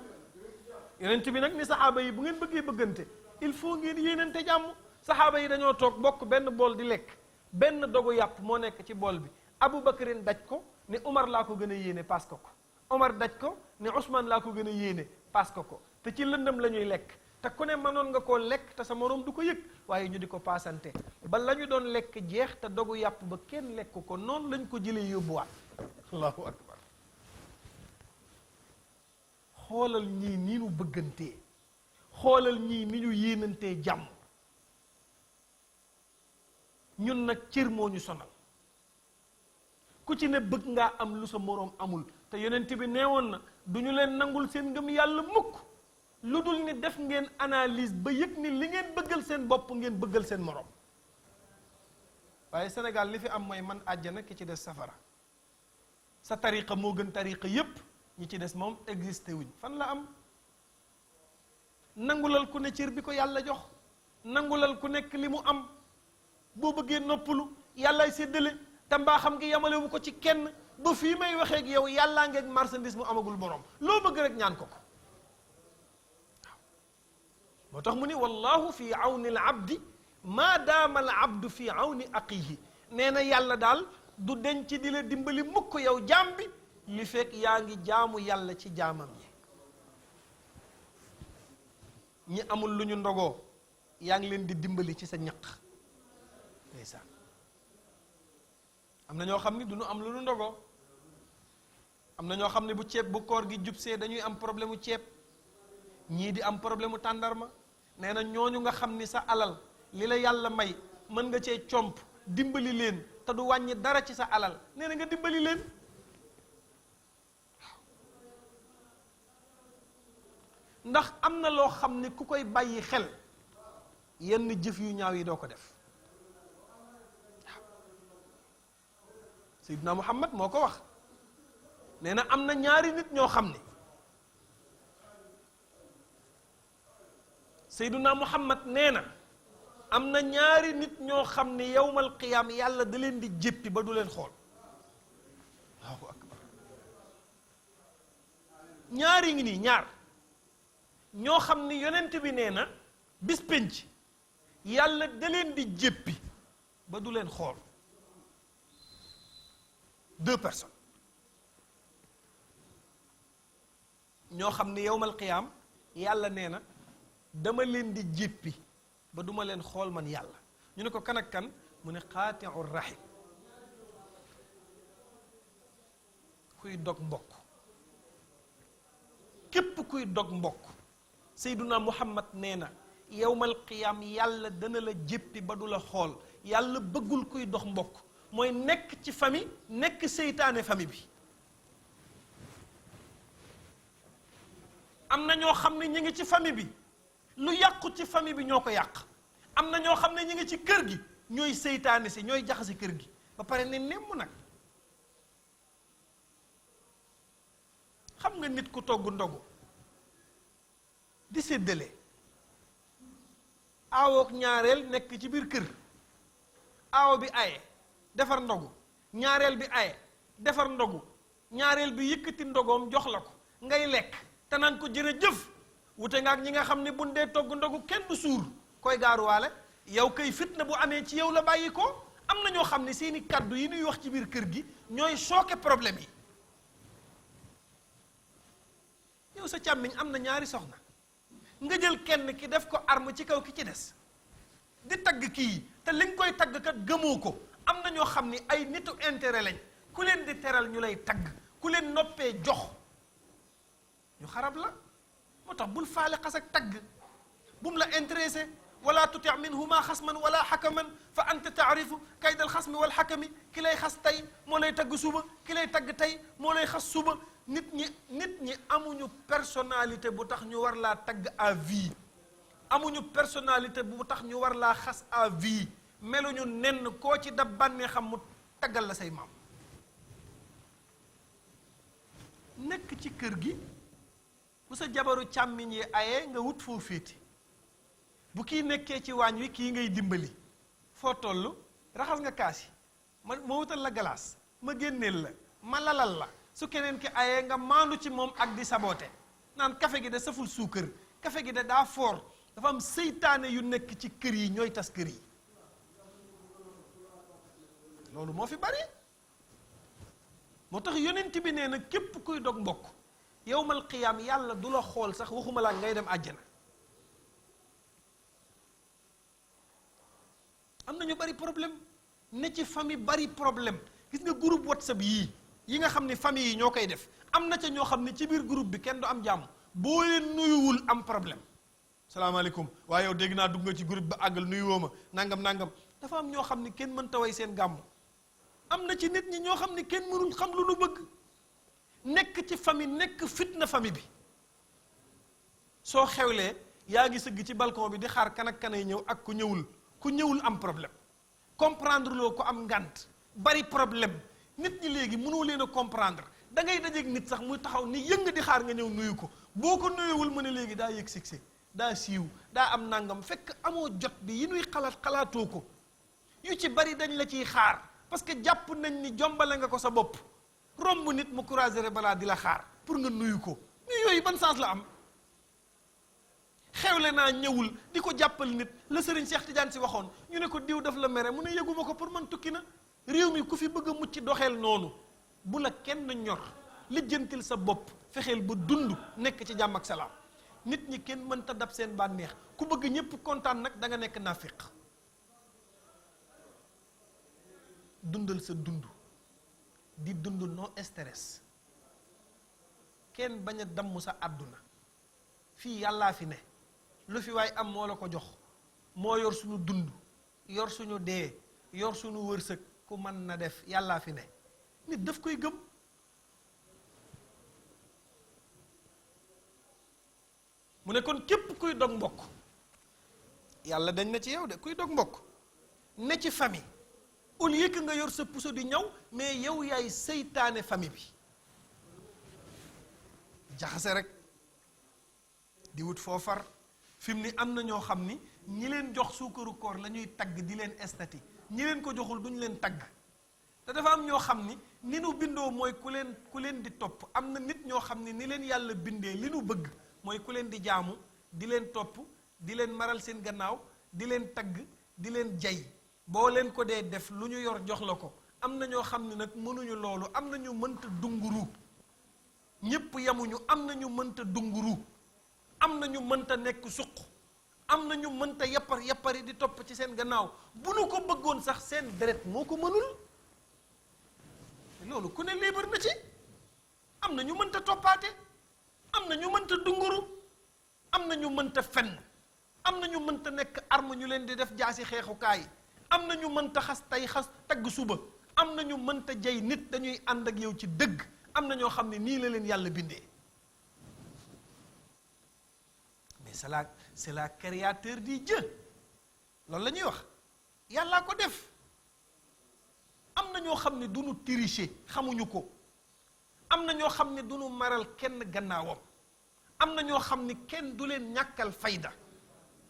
yonent bi nag ni saxaaba yi bu ngeen bëggee bëggante il faut ngeen yéenante jàmm saxaaba yi dañoo toog bokk benn bool di lekk benn dogu yàpp moo nekk ci bool bi Aboubacarin daj ko ne Omar laa ko gën a yéene paas ko Omar daj ko ne Ousmane laa ko gën a yéene paas ko te ci lëndëm la ñuy lekk te ku ne mënoon nga koo lekk te sa moroom du ko yëg waaye ñu di ko paasante ba la ñu doon lekk jeex te dogu yàpp ba kenn lekk ko noonu lañ ko jëlee yóbbuwaat allahu akbar xoolal ñii ni ñu bëggantee xoolal ñii ni ñu yéenantee jàmm ñun nag cër moo ñu sonal ku ci ne bëgg ngaa am lu sa moroom amul te yonent bi neewoon na du ñu leen nangul seen ngëm yàlla mukk lu dul ni def ngeen analyse ba yëg ni li ngeen bëggal seen bopp ngeen bëggal seen moroom waaye Sénégal li fi am mooy man àjjana ki ci des safara sa tariqa moo gën tariqa yépp ñi ci des moom existé wuñ fan la am nangulal ku ne cër bi ko yàlla jox nangulal ku nekk li mu am boo bëggee noppalu yàllaay séddale te mbaa xam ngi yamalewu ko ci kenn ba fii may waxee ak yow yàllaa ngeeg marchandise mu amagul borom loo bëgg rek ñaan ko ko moo tax mu ni wallahu fi awni al abdi maa daama al abdu fi awni aqihi nee na yàlla daal du denc di la dimbali mukk yow jaam bi li fekk yaa ngi jaamu yàlla ci jaamam yi ñi amul lu ñu ndogoo yaa ngi leen di dimbali ci sa ñaq ndeysaan am na ñoo xam ni du ñu am lu ñu ndogoo am na ñoo xam ne bu ceeb bu koor gi jubsee dañuy am problème mu ceeb ñii di am problème mu tàndarma nee na ñooñu nga xam ni sa alal li la yàlla may mën nga cee comp dimbali leen te du wàññi dara ci sa alal nee na nga dimbali leen. ndax am na loo xam ne ku koy bàyyi xel yenn jëf yu ñaaw yi doo ko def. waaw Seydina Muhammad moo ko wax nee na am na ñaari nit ñoo xam ne Seydina Muhammad nee na am na ñaari nit ñoo xam ne yawmal qiyaam yàlla da leen di jéppi ba du leen xool. Allahu akbar. ñaari ngi nii ñaar ñoo xam ni yonent bi nee na bis penc yàlla da leen di jéppi ba du leen xool. 2 personnes ñoo xam ni yawmal qiyaam yàlla nee na dama leen di jéppi ba duma leen xool man yàlla. ñu ne ko kan ak kan mu ne qaati'u rahim, kuy dog mbokk. képp kuy dog mbokk Seyduna Muhammad nee na yawmal qiyaam yàlla dana la jéppi ba du la xool. yàlla bëggul kuy dox mbokk mooy nekk ci famille nekk seytaane famille bi. am na ñoo xam ne ñu ngi ci famille bi lu yàqu ci famille bi ñoo ko yàq. am na ñoo xam ne ñu ngi ci kër gi ñooy seytaane si ñooy jaxase kër gi ba pare ne nemm nag. xam nga nit ku togg ndogu di séddale aawook ñaareel nekk ci biir kër aawo bi aye defar ndogu ñaareel bi aye defar ndogu ñaareel bi yëkkati ndogoom jox la ko ngay lekk te naan ko jërëjëf wute nga ak ñi nga xam ne buñ dee togg ndogu kenn du suur koy gaaruwaale yow kay fitna bu amee ci yow la bàyyi ko. am na ñoo xam ne seeni kàddu yi ñuy wax ci biir kër gi ñooy choqué problème yi. yow sa càmmiñ am na ñaari soxna nga jël kenn ki def ko arme ci kaw ki ci des di tagg kii te li nga koy tagg kat gëmoo ko. am na ñoo xam ni ay nitu intérêt lañ ku leen di teral ñu lay tagg ku leen noppee jox ñu xarab la. moo tax bul faale xas ak tagg bu mu la intéressé. wala tuti minhuma xasman wala xakaman fa anta taarifu kaydal xasmi wal xakami ki lay xas tey moo lay tagg suba ki lay tagg tey moo lay xas suba. nit ñi amuñu personnalité bu tax ñu war laa tagg à vie. amuñu personnalité bu tax ñu war laa xas à vie. meluñu nenn koo ci dab bànnee xam mu taggal la say maam. nekk ci kër gi bu sa jabaru càmmiñ yi ayee nga wut foo féeti bu kii nekkee ci waañ wi kii ngay dimbali foo toll raxas nga kaas yi ma wutal la galaas ma génneel la ma lalal la. su keneen ki ayee nga maandu ci moom ak di saboote naan kafe gi de saful suukar kafe gi de daa foor. dafa am seytaane yu nekk ci kër yi ñooy tas kër yi. loolu moo fi bari. moo tax yonent bi nee na képp kuy dog mbokk yawmal qiyaam yàlla du la xool sax waxuma laa ngay dem àjjana. am na ñu bari problème ne ci famille bari problème gis nga groupe WhatsApp yii yi nga xam ne famille yi ñoo koy def am na ca ñoo xam ne ci biir groupe bi kenn du am jàmm boo leen nuyuwul am problème. salaamaaleykum waaye yow dégg naa dugg nga ci groupe ba àggal nuyuwoo ma nangam nangam dafa am ñoo xam ne kenn mënta way seen gàmm. am na ci nit ñi ñoo xam ne kenn mënul xam lu nu bëgg nekk ci famille nekk fitna famille bi. soo xewlee yaa ngi sëgg ci balcon bi di xaar kan ak kanay ñëw ak ku ñëwul am problème comprendre loo ko am ngànt bari problème. nit ñi léegi mënoo leen a comprendre da ngay dajeeg nit sax muy taxaw ni yëng di xaar nga ñëw nuyu ko boo ko nuyuwul mu ne léegi daa yëg succès daa siiw daa am nangam fekk amoo jot bi yi nuy xalaatoo ko yu ci bari dañ la ciy xaar parce que jàpp nañ ni jombale nga ko sa bopp romb nit mu croiser balaa di la xaar pour nga nuyu ko mais yooyu ban sens la am. xewle naa ñëwul di ko jàppal nit la Serigne Cheikh Tidiane si waxoon ñu ne ko diw daf la mere mu ne yëguma ko pour man tukki na. réew mi ku fi bëgg a mucc doxeel noonu bu la kenn ñor lijjantil sa bopp fexeel ba dund nekk ci jàmm ak salaam. nit ñi kenn mënta dab seen bànneex ku bëgg ñëpp kontaan nag da nga nekk naafiq. dundal sa dund di dund no stress kenn bañ a damm sa àdduna fii yàllaa fi ne lu fi waay am moo la ko jox moo yor suñu dund yor suñu dee yor suñu wërsëg ku mën na def yàllaa fi ne nit daf koy gëm. mu ne kon képp kuy dog mbokk yàlla dañ na ci yow de kuy dog mbokk ne ci famille au lieu que nga yor sa puso di ñaw mais yow yaay seytaane famille bi jaxase rek di wut foofar fi mu ni am na ñoo xam ni ñi leen jox suukaru koor la ñuy tagg di leen estati ñi leen ko joxul duñu leen tagg te dafa am ñoo xam ni nu bindoo mooy ku leen di topp am na nit ñoo xam ni leen yàlla bindee li nu bëgg mooy ku leen di jaamu di leen topp di leen maral seen gannaaw di leen tagg di leen jay boo leen ko dee def lu ñu yor jox la ko am na ñoo xam ne nag mënuñu loolu am na ñu mënta dunguru ñépp yamuñu am na ñu mënta dunguru am na ñu mënta nekk suq am na ñu mënta yappari di topp ci seen gannaaw bu nu ko bëggoon sax seen deret moo ko mënul loolu ku ne libre na ci am na ñu mënta toppaate am na ñu mënta dunguru am na ñu mënta fenn am na ñu mënta nekk arme ñu leen di def jaasi xeexukaay am na ñu mënta xas tey xas tagg suba am na ñu mënta jay nit dañuy ànd ak yow ci dëgg am na ñoo xam ne nii la leen yàlla bindee mais c'est la créateur di Dieu loolu la ñuy wax yàllaa ko def am na ñoo xam ne du ñu tricher xamuñu ko am na ñoo xam ne du ñu maral kenn gannaawam am na ñoo xam ni kenn du leen ñàkkal fayda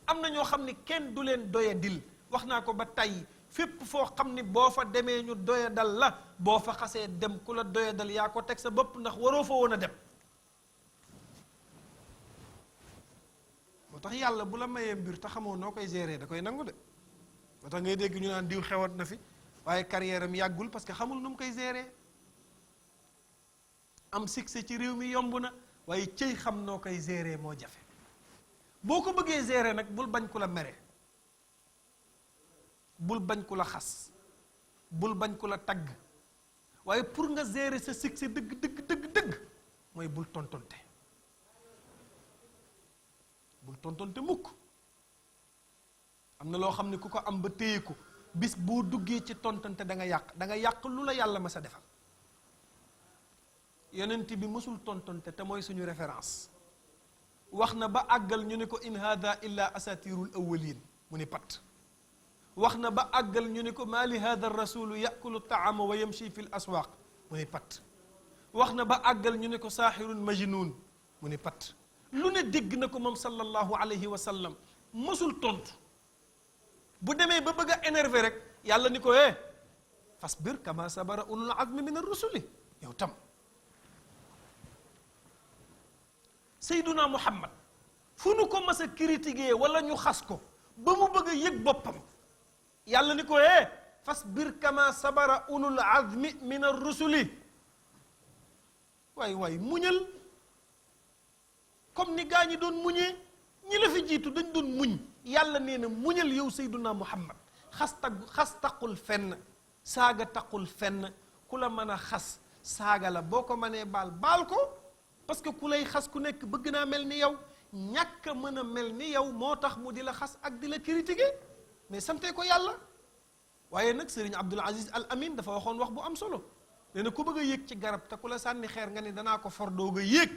am na ñoo xam ni kenn du leen doyadil wax naa ko ba tey fépp foo xam ni boo fa demee ñu doyadal la boo fa xasee dem ku la doyadal yaa ko teg sa bopp ndax waroo fa woon a dem moo tax yàlla bu la mayee mbir te xamoo noo koy gérer da koy nangu de moo tax ngay dégg ñu naan diw xewat na fi waaye carrière am yàggul parce que xamul nu mu koy gérer am succès ci réew mi yomb na waaye cëy xam noo koy gérer moo jafe boo ko bëggee gérer nag bul bañ ku la mere bul bañ ku la xas bul bañ ku la tagg waaye pour nga gérer sa succès dëgg mooy bul tontonte mukk am na loo xam ne ku ko am ba téye ko bis boo duggee ci tontonte da nga yàq lu la yàlla ma sa defal yonent bi mësul tontonte te mooy suñu référence wax na ba àggal ñu ne ko in hada illa asatirul awwalin mu ni pat wax na ba àggal ñu ne ko maa li hada rasulu yakulu taama wa yamshi fi l aswaq mu ni pat wax na ba àggal ñu ne ko saaxirun majnun mu ni pat lu ne dégg na ko moom sallallahu alayhi wa sallam mësul tontu bu demee ba bëgg a énervé rek yàlla ni ko fasbir kama sabara ulul azmi min ar-rusuli yow tam Seyduna Muhammad fu nu ko mas a critiquer wala ñu xas ko ba mu bëgg a yëg boppam yàlla ni ko fasbir kama sabara ulul azmi min ar-rusuli waay muñal comme ni gaa ñi doon muñee ñi la fi jiitu dañ doon muñ yàlla nee na muñal yow Seyduna Muhammad xas taqul fenn saaga taqul fenn ku la mën a xas saaga la boo ko mënee baal ko parce que ku lay xas ku nekk bëgg naa mel ni yow ñàkk a mën a mel ni yow moo tax mu di la xas ak di la critiquer mais sante ko yàlla waaye nag Serigne Abdoul Aziz Al Amin dafa waxoon wax bu am solo nee na ku bëgg a yéeg ci garab te ku la sànni xeer nga ni danaa ko for doo nga yéeg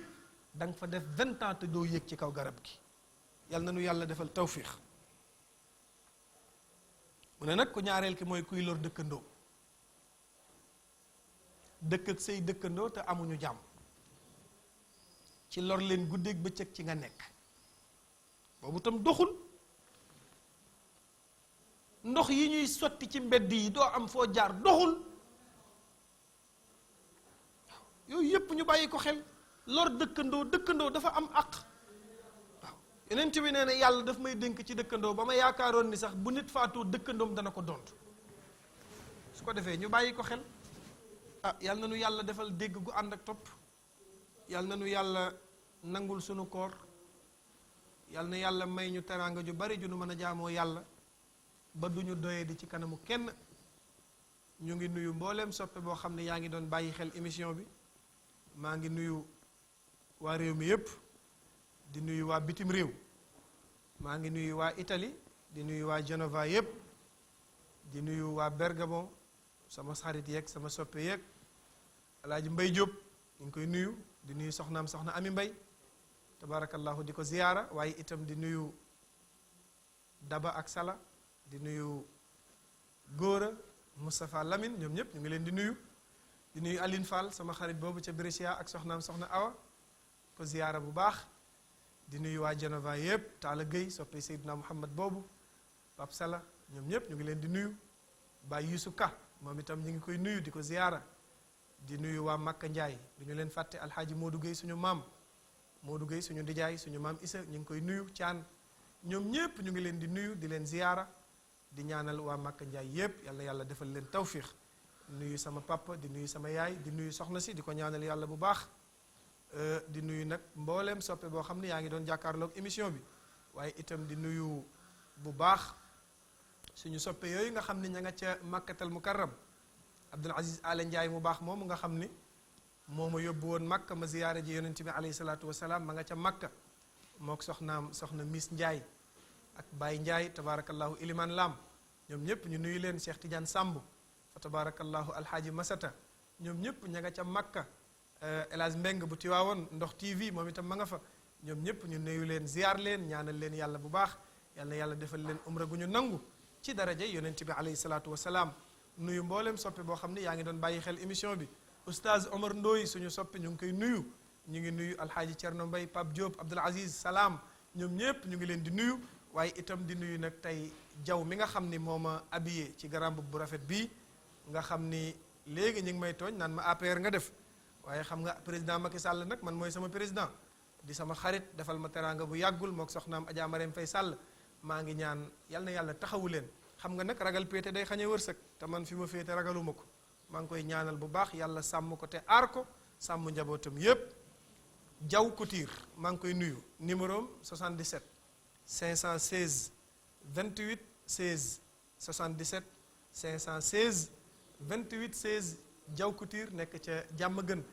da nga fa def 20 ans te doo yéeg ci kaw garab gi yàlla na nu yàlla defal tawfiix mu ne nag ku ñaareel ki mooy kuy lor dëkkandoo dëkk ak say dëkkandoo te amuñu jàmm ci lor leen guddeeg bëccëg ci nga nekk boobu tam doxul ndox yi ñuy sotti ci mbedd yi doo am foo jaar doxul yooyu yépp ñu bàyyi ko xel lor dëkkandoo dafa am àq waaw yeneen bi nee na yàlla daf may dénk ci dëkkandoo ba ma yaakaaroon ni sax bu nit faatoo dëkkandoom dana ko dont su ko defee ñu bàyyi ko xel yàlla na nu yàlla defal dégg gu ànd ak topp yàlla na nu yàlla nangul sunu koor yàlla na yàlla may ñu teraanga ju bari ju nu mën a jaamoo yàlla ba duñu doyee di ci kanamu kenn ñu ngi nuyu mbooleem soppe boo xam ne yaa ngi doon bàyyi xel émission bi maa ngi nuyu waa réew mi yépp di nuyu waa bitim réew maa ngi nuyu waa Italie di nuyu waa Genova yépp di nuyu waa Bergamo sama xarit yeeg sama soppe yeeg alaaji Mbay Jóob ñu ngi koy nuyu di nuyu soxnaam soxna Ami Mbay tabarakallahu di ko ziyaara waaye itam di nuyu Daba ak Sala di nuyu Góora Moustapha Lamine ñoom ñëpp ñu ngi leen di nuyu Aline Fall sama xarit boobu ca Brescia ak soxnaam soxna Awa ko ziyaara bu baax di nuyu waa Genova yëpp Talla Gueye soppe Seydina Muhammad boobu Pape Sala ñoom ñëpp ñu ngi leen di nuyu Baye Youssou Ka moom itam ñu ngi koy nuyu di ko ziyaara di nuyu waa Makka Njaay du ñu leen fàtte alxaaji Modou Gueye suñu maam Modou Gueye suñu ndijaay suñu maam Issa ñu ngi koy nuyu Caan ñoom ñëpp ñu ngi leen di nuyu di leen ziyaara di ñaanal waa Makka Njaay yëpp yàlla yàlla defal leen tawfiix nuyu sama papa di nuyu sama yaay di nuyu soxna si di ko ñaanal yàlla bu baax di nuyu nag mbooleem soppe boo xam ne yaa ngi doon jàkkaarloog émission bi waaye itam di nuyu bu baax suñu soppe yooyu nga xam ne ña nga ca Makkatal Mukarram Abdul Aziz Ale Ndiaye mu baax moomu nga xam ni moo ma yóbbu woon Makka ma ziyaare ji yonent bi alayhi salaatu wasalaam ma nga ca Makka mook soxnaam soxna Miss Ndiaye ak Baye Ndiaye tabarakallahu Iliman Lam ñoom ñëpp ñu nuyu leen Cheikh Tidiane Samb fa tabarakallahu Alhaaji Masata ñoom ñëpp ña nga ca Makka El Hadj Mbeng bu Tiwaawoon Ndox TV moom itam ma nga fa ñoom ñëpp ñu nuyu leen ziyaar leen ñaanal leen yàlla bu baax yàlla na yàlla defal leen umra gu ñu nangu ci daraja yonent bi alayhi salaatu wasalaam nuyu mboolem soppe boo xam ne yaa ngi doon bàyyi xel émission bi oustaz Omar Ndoy suñu soppe ñu ngi koy nuyu ñu ngi nuyu alxaaji Cerno Mbay Pape Diop Abdoul Aziz Salaam ñoom ñëpp ñu ngi leen di nuyu waaye itam di nuyu nag tey jaw mi nga xam ni moo ma habillé ci garam bu rafet bii nga xam ni léegi ñu ngi may tooñ naan ma APR nga def waaye xam nga président Macky Sall nag man mooy sama président di sama xarit defal ma teraanga bu yàggul mook soxnaam Adja Marème Faye Sall maa ngi ñaan yal na yàlla taxawu leen xam nga nag ragal péete day xañe wërsëg te man fi ma féete ragaluma ko maa ngi koy ñaanal bu baax yàlla sàmm ko te aar ko sàmm njabootam yépp Jaw Couture maa ngi koy nuyu numéro am 77 516 28 16 77 516 28 16 Jaw Couture nekk ca jàmm gën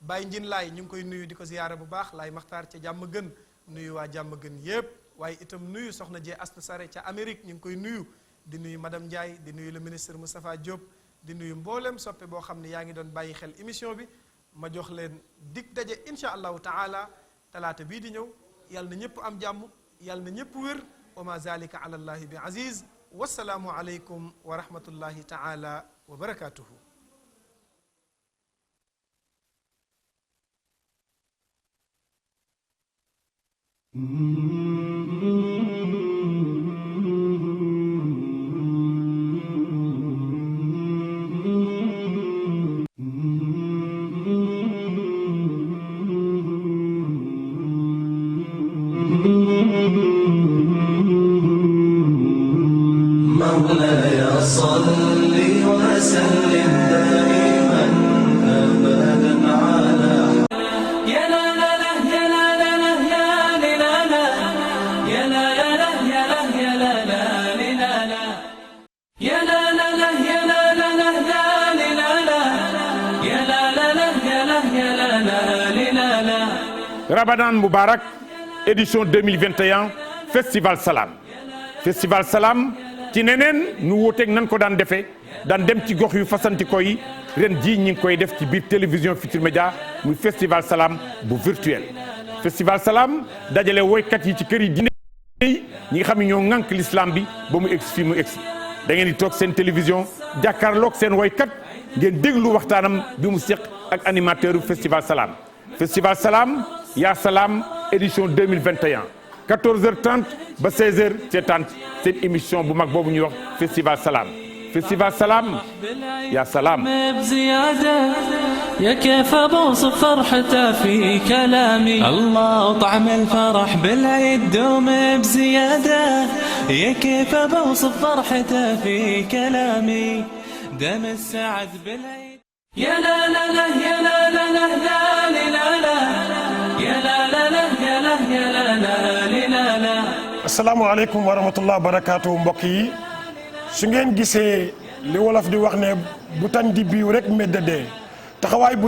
Baye Njin Laay ñu ngi koy nuyu di ko ziyaara bu baax Laay Maxtaar ca jàmm gën nuyu waa jàmm gën yépp waaye itam nuyu soxna Jee Asta Sare ca Amérique ñu ngi koy nuyu di nuyu madame Ndiaye di nuyu le ministre Moustapha Diop di nuyu mboolem soppe boo xam ne yaa ngi doon bàyyi xel émission bi ma jox leen dig daje insha allahu taala talaata bii di ñëw yàlla na ñëpp am jàmm yàlla na ñëpp wér wa ma zalika ala allahi bi aziz wassalaamu aleykum wa rahmatullahi taala wa barakatuhu مولاي صل وسلم دائما ابدا على يا لا لا لا يا لا لا لا يا لا لا يا لا لا يا لا يا لا لا يا لا لا لا يا لا لا لا يا لا لا لا يا لا يا لا لا Ramadan Moubarak édition 2021 Festival Salam Festival Salam ci neneen ñu wuuteeg nan ko daan defee daan dem ci gox yu fasantikoo yi ren jii ñi ngi koy def ci biir télévision Futurs Médias muy Festival Salam bu virtuel Festival Salam dajale woykat yi ci kër yi diine yi ñi nga xam ne ñoo ŋànk l'islam bi ba mu egsi fii mu egsi da ngeen di toog seen télévision jàkkaarloog seen woykat ngeen déglu waxtaanam bi mu seq ak animateur Festival Salam Festival Salam yaa Salam édition 2021 14h30 ba 16h seetaan seen émission bu mag boobu ñuy wax Festival Salam Festival Salam yaa Salam بزيادة يا كيف بوصف فرحته في كلامي الله طعم الفرح بالعيد دوم بزيادة يا كيف بوصف فرحته في كلامي دم السعد بالعيد يا لا لا لا يا لا لا لا لا لا لا يا لا لا لا يا لا يا لا لا لا asalaamaaleykum wa rahmatullah barakaatu mbokk yi su ngeen gisee li wolof di wax ne bu tan di biiw rek medda dee taxawaay bu